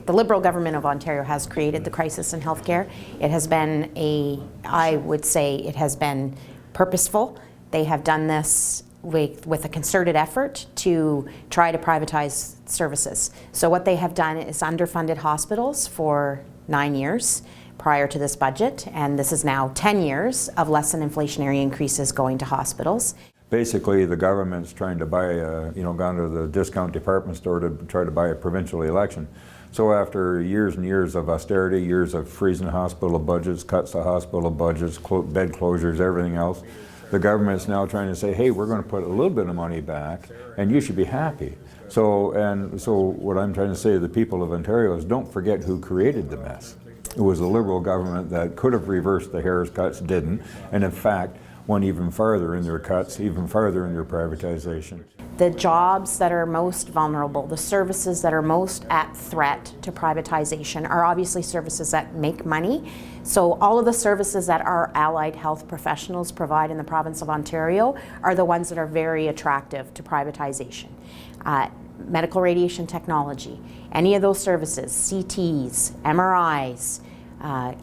the Liberal government of Ontario has created the crisis in healthcare. It has been I would say it has been purposeful. They have done this with a concerted effort to try to privatize services. So what they have done is underfunded hospitals for 9 years prior to this budget, and this is now 10 years of less than inflationary increases going to hospitals. Basically, the government's trying to buy, gone to the discount department store to try to buy a provincial election. So after years and years of austerity, years of freezing hospital budgets, cuts to hospital budgets, bed closures, everything else, the government's now trying to say, hey, we're going to put a little bit of money back, and you should be happy. So what I'm trying to say to the people of Ontario is don't forget who created the mess. It was a Liberal government that could have reversed the Harris cuts, didn't, and in fact went even farther in their cuts, even farther in their privatization. The jobs that are most vulnerable, the services that are most at threat to privatization are obviously services that make money. So all of the services that our allied health professionals provide in the province of Ontario are the ones that are very attractive to privatization. Medical radiation technology, any of those services, CTs, MRIs,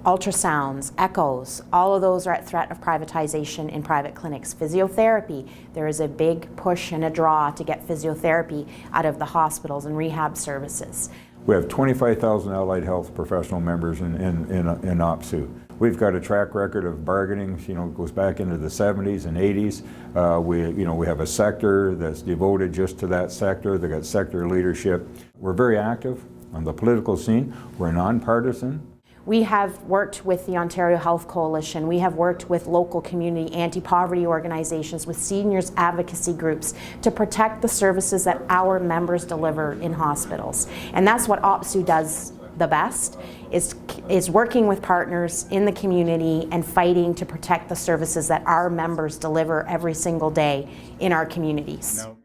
ultrasounds, echoes, all of those are at threat of privatization in private clinics. Physiotherapy, there is a big push and a draw to get physiotherapy out of the hospitals and rehab services. We have 25,000 allied health professional members in OPSEU. We've got a track record of bargaining, it goes back into the 70s and 80s. We have a sector that's devoted just to that sector. They got sector leadership. We're very active on the political scene. We're nonpartisan. We have worked with the Ontario Health Coalition. We have worked with local community anti-poverty organizations, with seniors advocacy groups to protect the services that our members deliver in hospitals. And that's what OPSEU does the best, is working with partners in the community and fighting to protect the services that our members deliver every single day in our communities. No.